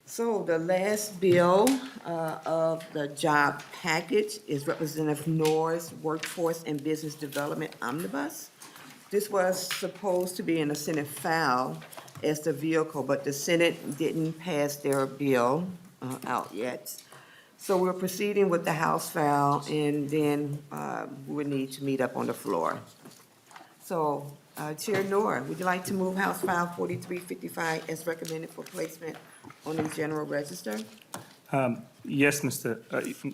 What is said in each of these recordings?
So the last bill of the job package is Representative Nor's Workforce and Business Development Omnibus. This was supposed to be in the Senate file as the vehicle, but the Senate didn't pass their bill out yet. So we're proceeding with the House file, and then we would need to meet up on the floor. So, Chair Noor, would you like to move House File 4355 as recommended for placement on the General Register? Yes,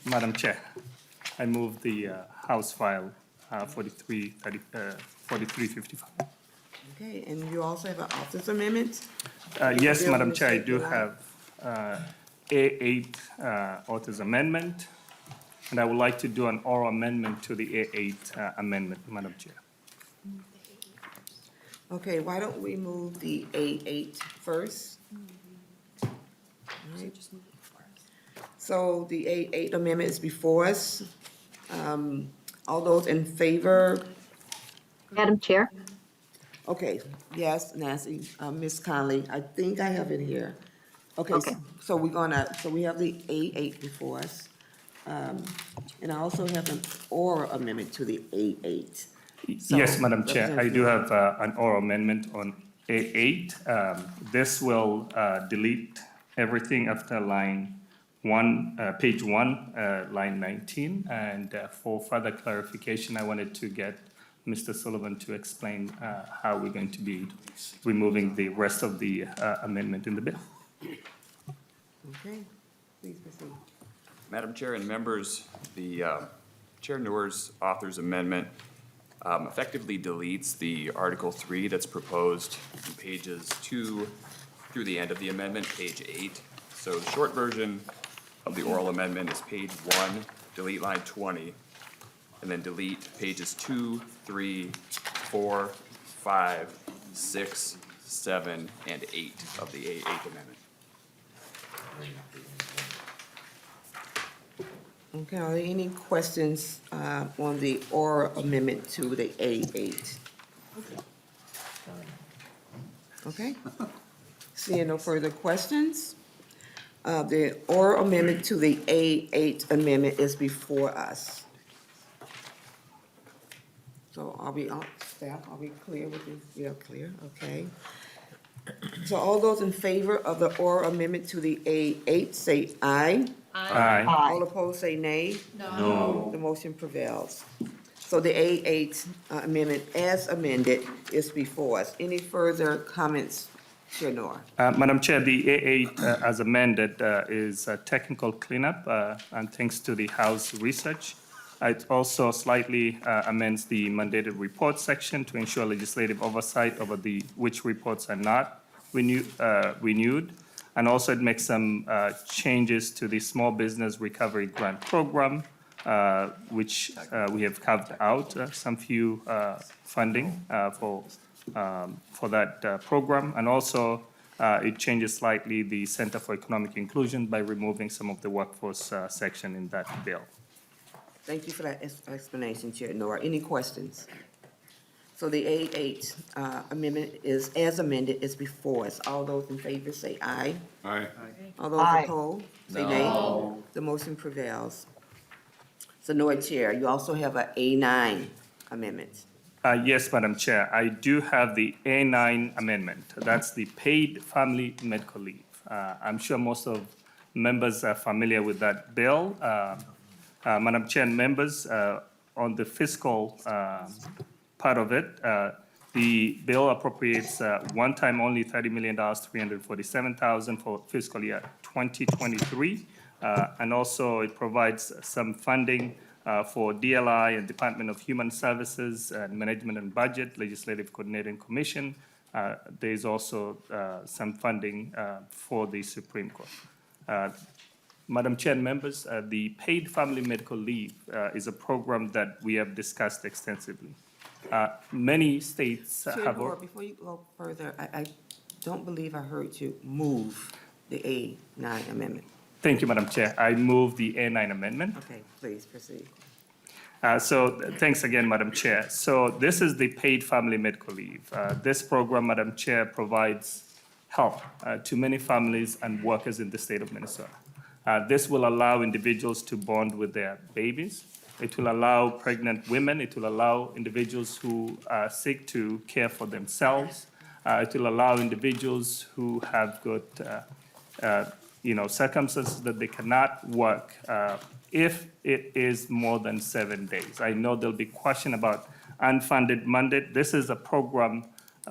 Madam Chair. I move the House File 4355. Okay, and you also have an office amendment? Yes, Bill Madam Chair, I Mr. do July. have A8 author's amendment, and I would like to do an oral amendment to the A8 amendment, Madam Chair. Okay, why don't we move the A8 first? Alright. So the A8 amendment is before us. All those in favor? Madam Chair, Okay, yes, Nancy, Ms. Conley, I think I have it here. Okay, Okay. so we have the A8 before us. And I also have an oral amendment to the A8. So, Yes, Madam Chair, I do Representative have an oral amendment on A8. This will delete everything after line 1, page 1, line 19. And for further clarification, I wanted to get Mr. Sullivan to explain how we're going to be removing the rest of the amendment in the bill. Okay, please proceed. Madam Chair and members, the Chair Noor's author's amendment effectively deletes the Article 3 that's proposed in pages 2 through the end of the amendment, page 8. So the short version of the oral amendment is page 1, delete line 20, and then delete pages 2, 3, 4, 5, 6, 7, and 8 of the A8 amendment. Okay, are there any questions on the oral amendment to the A8? Okay, seeing no further questions, the oral amendment to the A8 amendment is before us. So staff, are we clear with this? We are clear, okay. So all those in favor of the oral amendment to the A8, say aye. Aye. All opposed, say nay. No. The motion prevails. So the A8 amendment as amended is before us. Any further comments, Chair Noor? Madam Chair, the A8 as amended is a technical cleanup, and thanks to the House research. It also slightly amends the mandated report section to ensure legislative oversight over which reports are not renewed. And also it makes some changes to the Small Business Recovery Grant Program, which we have carved out some few funding for that program. And also it changes slightly the Center for Economic Inclusion by removing some of the workforce section in that bill. Thank you for that explanation, Chair Noor. Any questions? So the A8 amendment is, as amended, is before us. All those in favor say aye. Aye. All those Aye. opposed, say nay. The motion prevails. So Noor, Chair, you also have a A9 amendment. Yes, Madam Chair, I do have the A9 amendment. That's the paid family medical leave. I'm sure most of members are familiar with that bill. Madam Chair and members, on the fiscal part of it, the bill appropriates one-time only $30 million, $347,000 for fiscal year 2023. And also it provides some funding for DLI and Department of Human Services and Management and Budget, Legislative Coordinating Commission. There's also some funding for the Supreme Court. Madam Chair and members, the paid family medical leave is a program that we have discussed extensively. Many states Chair have. Noor, before you go further, I don't believe I heard you move the A9 amendment. Thank you, Madam Chair. I move the A9 amendment. Okay, please proceed. So thanks again, Madam Chair. So this is the paid family medical leave. This program, Madam Chair, provides help to many families and workers in the state of Minnesota. This will allow individuals to bond with their babies. It will allow pregnant women. It will allow individuals who seek to care for themselves. It will allow individuals who have got circumstances that they cannot work if it is more than 7 days. I know there'll be question about unfunded mandate. This is a program,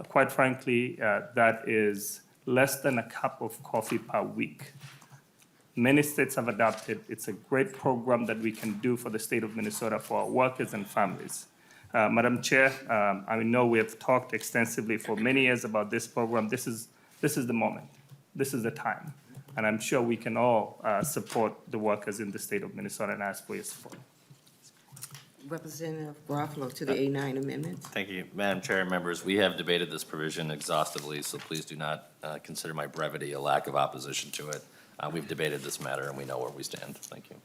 quite frankly, that is less than a cup of coffee per week. Many states have adopted. It's a great program that we can do for the state of Minnesota for our workers and families. Madam Chair, I know we have talked extensively for many years about this program. This is the moment. This is the time. And I'm sure we can all support the workers in the state of Minnesota and ask for your support. Representative Garofalo to the A9 amendment. Thank you. Madam Chair and members, we have debated this provision exhaustively, so please do not consider my brevity a lack of opposition to it. We've debated this matter and we know where we stand. Thank you.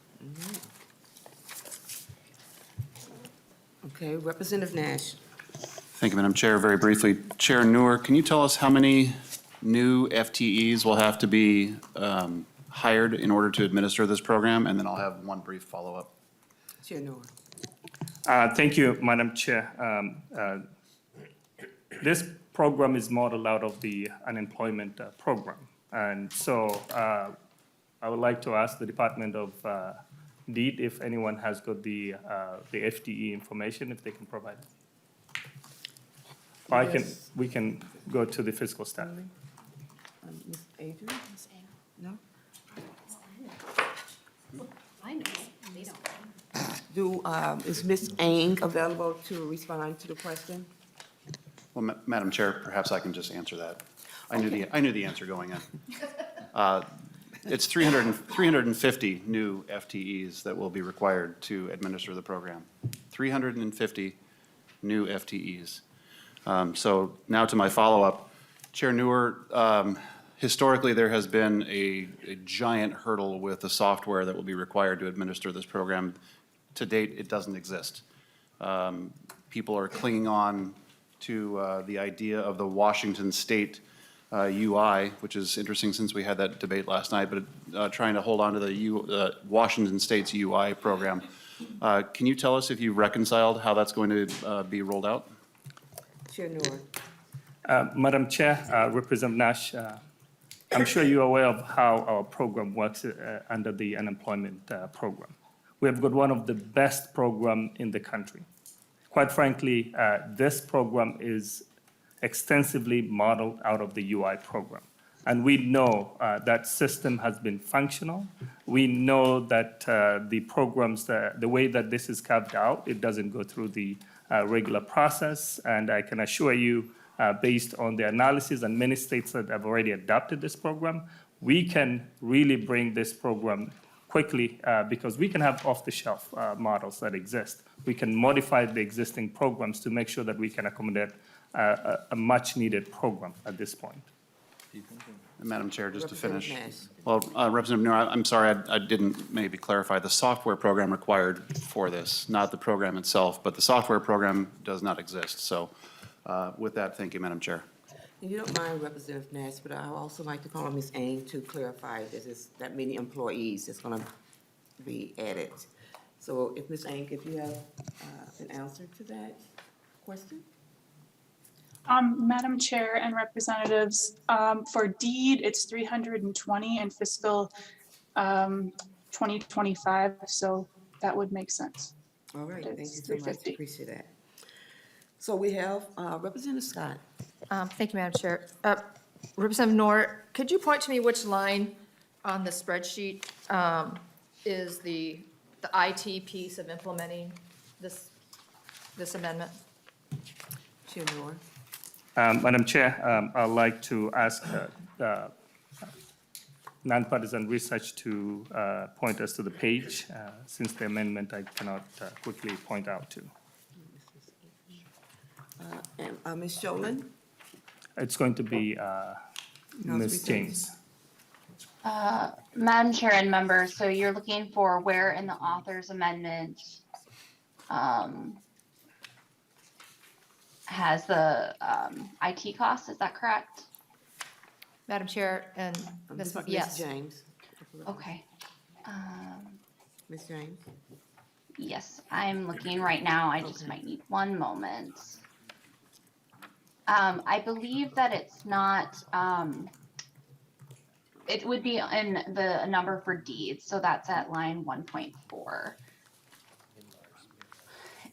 Okay, Representative Nash. Thank you, Madam Chair. Very briefly, Chair Noor, can you tell us how many new FTEs will have to be hired in order to administer this program? And then I'll have one brief follow-up. Chair Noor. Thank you, Madam Chair. This program is modeled out of the unemployment program. And so I would like to ask the Department of Deed if anyone has got the FTE information, if they can provide it. Or Yes. we can go to the fiscal staff. Ms. Adrian? No? I know, they don't. Is Ms. Ang available to respond to the question? Well, Madam Chair, perhaps I can just answer that. I knew the answer going in. It's 350 new FTEs that will be required to administer the program. 350 new FTEs. So now to my follow-up. Chair Noor, historically there has been a giant hurdle with the software that will be required to administer this program. To date, it doesn't exist. People are clinging on to the idea of the Washington State UI, which is interesting since we had that debate last night, but trying to hold on to the Washington State's UI program. Can you tell us if you've reconciled how that's going to be rolled out? Chair Noor. Madam Chair, Representative Nash, I'm sure you're aware of how our program works under the unemployment program. We have got one of the best programs in the country. Quite frankly, this program is extensively modeled out of the UI program. And we know that system has been functional. We know that the programs, the way that this is carved out, it doesn't go through the regular process. And I can assure you, based on the analysis and many states that have already adopted this program, we can really bring this program quickly because we can have off-the-shelf models that exist. We can modify the existing programs to make sure that we can accommodate a much-needed program at this point. Madam Chair, just to finish. Representative Well, Representative Noor, I'm sorry, I didn't maybe clarify. The software program required for this, not the program itself, but the software program does not exist. So with that, thank you, Madam Chair. If you don't mind, Representative Nash, but I would also like to call on Ms. Ang to clarify that many employees that's going to be added. So if Ms. Ang, if you have an answer to that question? Madam Chair and representatives, for deed, it's 320 in fiscal 2025, so that would make sense. All right, thank you It's so much, 350. appreciate that. So we have Representative Scott. Thank you, Madam Chair. Representative Noor, could you point to me which line on the spreadsheet is the IT piece of implementing this amendment? Chair Noor. Madam Chair, I'd like to ask nonpartisan research to point us to the page, since the amendment I cannot quickly point out to. And Ms. Sholin? It's going to be Ms. James. Madam Chair and members, so you're looking for where in the author's amendment has the IT cost, is that correct? Madam Chair, and This Ms. is Yes. James. Okay. Ms. James? Yes, I'm looking right now. I just Okay. might need one moment. I believe that it's not, it would be in the number for deeds, so that's at line 1.4.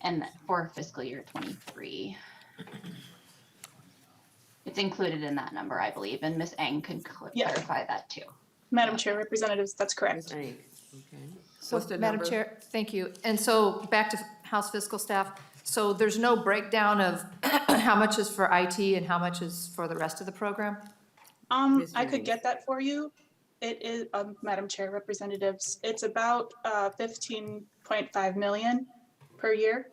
And for fiscal year 23. It's included in that number, I believe, and Ms. Eng could Yeah. clarify that too. Madam Chair, Representatives, that's Ms. correct. Eng, okay. So, What's the Madam number? Chair, thank you. And so back to House Fiscal Staff. So there's no breakdown of how much is for IT and how much is for the rest of the program? Ms. I could James. get that for you. It is, Madam Chair, Representatives, it's about 15.5 million per year.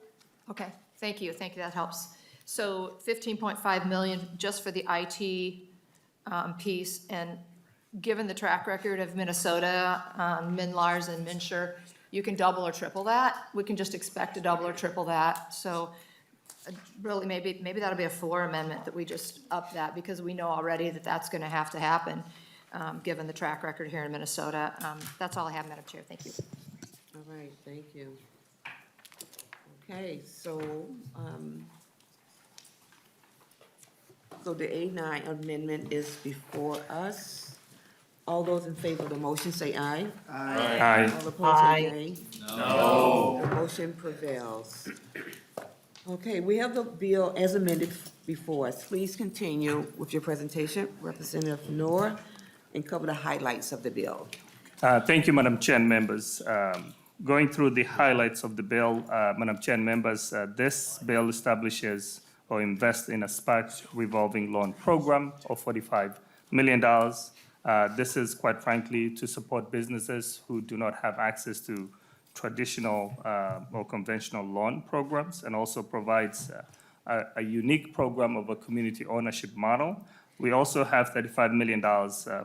Okay, thank you, that helps. So 15.5 million just for the IT piece, and given the track record of Minnesota, MinLars and MinSure, you can double or triple that. We can just expect to double or triple that, so really, maybe that'll be a floor amendment that we just up that, because we know already that that's gonna have to happen, given the track record here in Minnesota. That's all I have, Madam Chair, thank you. All right, thank you. Okay, so the A9 amendment is before us. All those in favor of the motion say aye. Aye. All opposed say nay. No. The motion prevails. Okay, we have the bill as amended before us. Please continue with your presentation, Representative Noor, and cover the highlights of the bill. Thank you, Madam Chair and members. Going through the highlights of the bill, Madam Chair and members, this bill establishes or invests in a SPAC revolving loan program of $45 million. This is, quite frankly, to support businesses who do not have access to traditional or conventional loan programs, and also provides a unique program of a community ownership model. We also have $35 million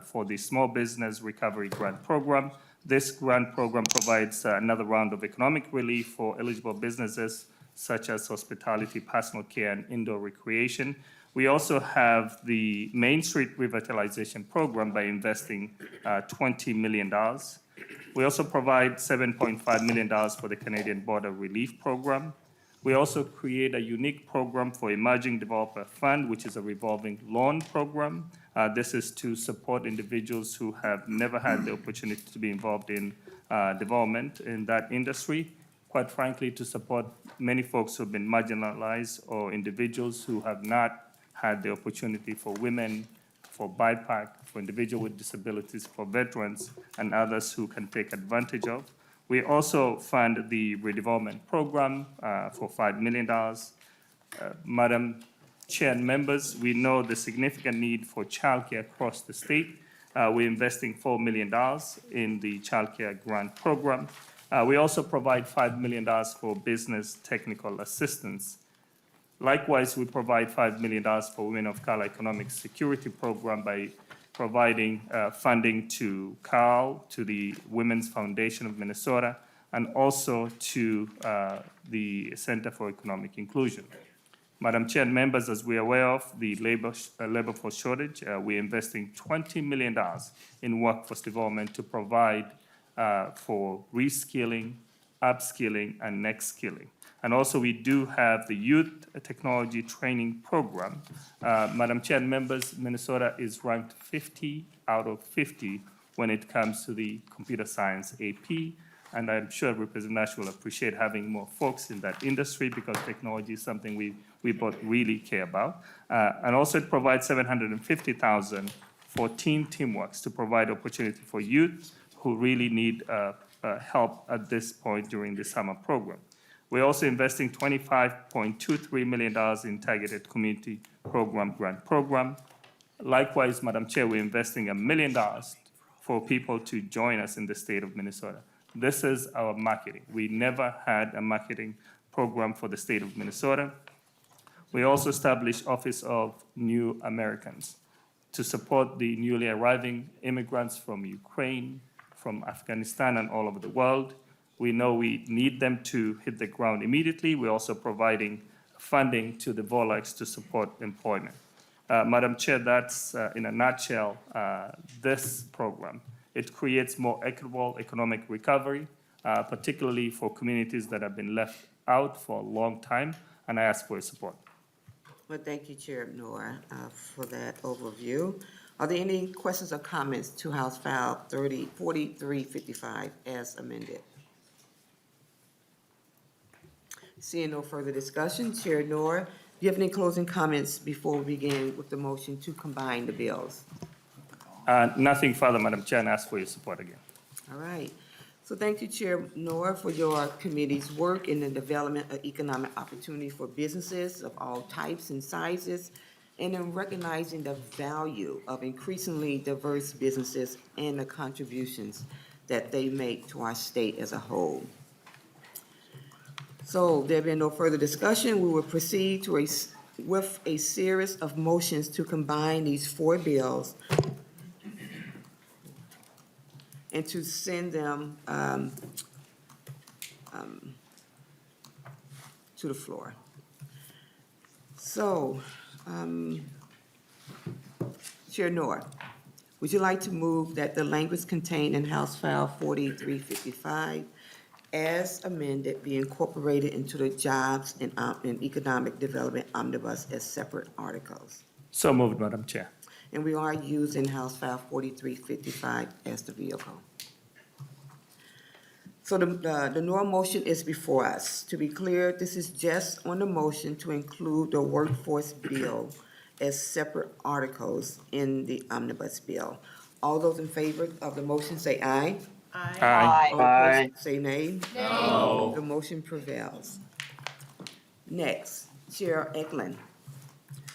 for the Small Business Recovery Grant Program. This grant program provides another round of economic relief for eligible businesses such as hospitality, personal care, and indoor recreation. We also have the Main Street Revitalization Program by investing $20 million. We also provide $7.5 million for the Canadian Border Relief Program. We also create a unique program for Emerging Developer Fund, which is a revolving loan program. This is to support individuals who have never had the opportunity to be involved in development in that industry. Quite frankly, to support many folks who have been marginalized, or individuals who have not had the opportunity, for women, for BIPOC, for individuals with disabilities, for veterans, and others who can take advantage of. We also fund the redevelopment program for $5 million. Madam Chair and members, we know the significant need for childcare across the state. We're investing $4 million in the childcare grant program. We also provide $5 million for business technical assistance. Likewise, we provide $5 million for Women of Color Economic Security Program by providing funding to CAL, to the Women's Foundation of Minnesota, and also to the Center for Economic Inclusion. Madam Chair and members, as we are aware of the labor force shortage, we're investing $20 million in workforce development to provide for reskilling, upskilling, and next skilling. And also, we do have the Youth Technology Training Program. Madam Chair and members, Minnesota is ranked 50 out of 50 when it comes to the computer science AP. And I'm sure Representative Nash will appreciate having more folks in that industry, because technology is something we both really care about. And also, it provides $750,000 for Teen Teamworks to provide opportunity for youth who really need help at this point during the summer program. We're also investing $25.23 million in Targeted Community Program Grant Program. Likewise, Madam Chair, we're investing $1 million for people to join us in the state of Minnesota. This is our marketing. We never had a marketing program for the state of Minnesota. We also established Office of New Americans to support the newly arriving immigrants from Ukraine, from Afghanistan, and all over the world. We know we need them to hit the ground immediately. We're also providing funding to the VOLAX to support employment. Madam Chair, that's in a nutshell this program. It creates more equitable economic recovery, particularly for communities that have been left out for a long time, and I ask for your support. Well, thank you, Chair Noor, for that overview. Are there any questions or comments to House File 4355 as amended? Seeing no further discussion, Chair Noor, do you have any closing comments before we begin with the motion to combine the bills? Nothing further, Madam Chair, and ask for your support again. All right. So thank you, Chair Noor, for your committee's work in the development of economic opportunity for businesses of all types and sizes, and in recognizing the value of increasingly diverse businesses and the contributions that they make to our state as a whole. So there being no further discussion, we will proceed with a series of motions to combine these four bills and to send them to the floor. So, Chair Noor, would you like to move that the language contained in House File 4355 as amended be incorporated into the Jobs and Economic Development Omnibus as separate articles? So moved, Madam Chair. And we are using House File 4355 as the vehicle. So the Noor motion is before us. To be clear, this is just on the motion to include the workforce bill as separate articles in the omnibus bill. All those in favor of the motion say aye. Aye. All opposed say nay. No. The motion prevails. Next, Chair Eklund.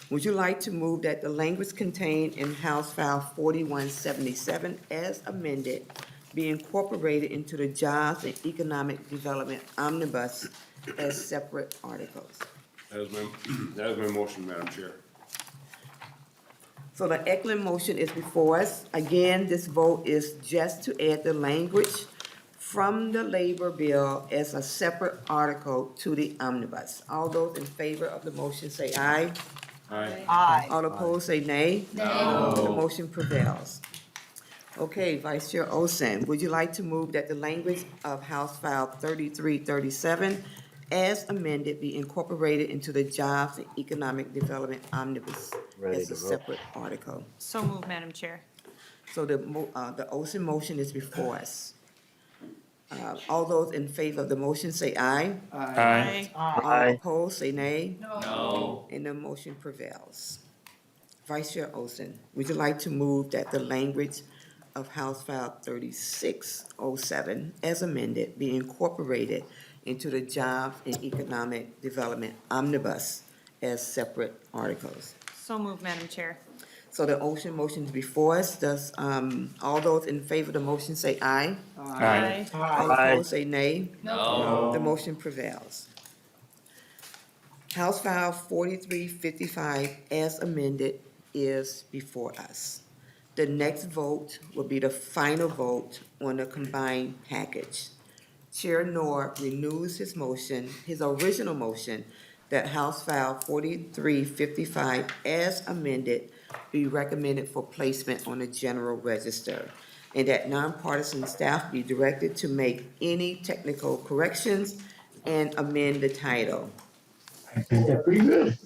Would you like to move that the language contained in House File 4177 as amended be incorporated into the Jobs and Economic Development Omnibus as separate articles? That is my motion, Madam Chair. So the Eklund motion is before us. Again, this vote is just to add the language from the labor bill as a separate article to the omnibus. All those in favor of the motion say aye. Aye. All opposed say nay. No. The motion prevails. Okay, Vice Chair Olson, would you like to move that the language of House File 3337 as amended be incorporated into the Jobs and Economic Development Omnibus as a separate article? So moved, Madam Chair. So the Olson motion is before us. All those in favor of the motion say aye. Aye. All opposed say nay. No. And the motion prevails. Vice Chair Olson, would you like to move that the language of House File 3607 as amended be incorporated into the Jobs and Economic Development Omnibus as separate articles? So moved, Madam Chair. So the Olson motion is before us. Does, all those in favor of the motion say aye? Aye. All opposed say nay. No. The motion prevails. House File 4355 as amended is before us. The next vote will be the final vote on the combined package. Chair Noor renews his motion, his original motion, that House File 4355 as amended be recommended for placement on the general register, and that nonpartisan staff be directed to make any technical corrections and amend the title. I think that's pretty good.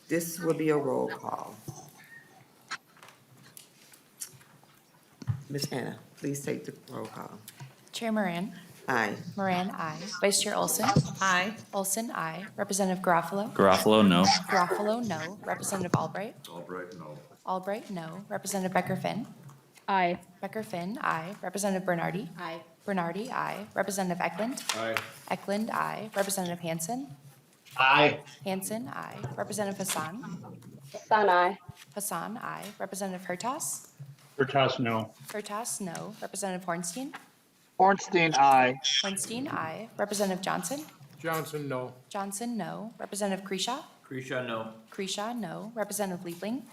This will be a roll call. Ms. Anna, please take the roll call. Chair Moran. Aye. Moran, aye. Vice Chair Olson. Aye. Olson, aye. Representative Garofalo. Garofalo, no. Garofalo, no. Representative Albright. Albright, no. Albright, no. Representative Becker Finn. Aye. Becker Finn, aye. Representative Bernardi. Aye. Bernardi, aye. Representative Eklund. Aye. Eklund, aye. Representative Hansen. Aye. Hansen, aye. Representative Hassan. Hassan, aye. Hassan, aye. Representative Hertas. Bertas, no. Hertas, no. Representative Hornstein. Ornstein, aye. Hornstein, aye. Representative Johnson. Johnson, no. Johnson, no. Representative Kresha. Kresha, no. Kresha, no. Representative Liebling.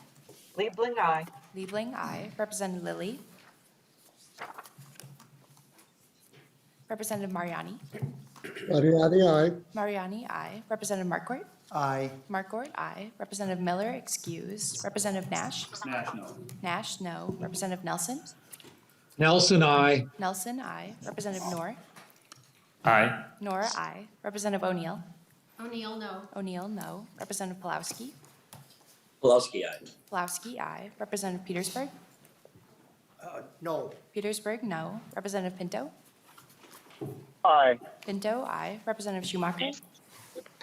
Liebling, aye. Liebling, aye. Representative Lilly. Representative Mariani. Mariani, aye. Mariani, aye. Representative Markort. Aye. Markort, aye. Representative Miller, excused. Representative Nash. Nash, no. Nash, no. Representative Nelson. Nelson, aye. Nelson, aye. Representative Noor. Aye. Noor, aye. Representative O'Neill. O'Neill, no. O'Neill, no. Representative Pulowski. Pulaski, aye. Pulowski, aye. Representative Petersburg. No. Petersburg, no. Representative Pinto. Aye. Pinto, aye. Representative Schumacher.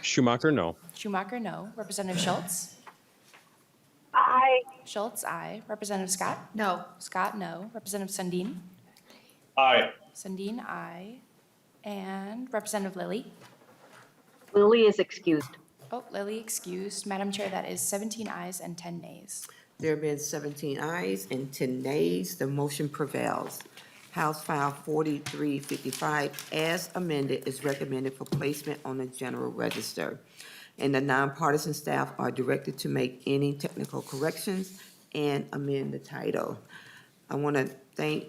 Schumacher, no. Schumacher, no. Representative Schultz. Aye. Schultz, aye. Representative Scott. No. Scott, no. Representative Sundin. Aye. Sundin, aye. And Representative Lilly. Lily is excused. Oh, Lilly excused. Madam Chair, that is 17 ayes and 10 nays. There have been 17 ayes and 10 nays. The motion prevails. House File 4355, as amended, is recommended for placement on the general register. And the nonpartisan staff are directed to make any technical corrections and amend the title. I want to thank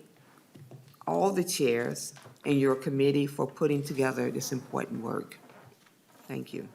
all the chairs and your committee for putting together this important work. Thank you.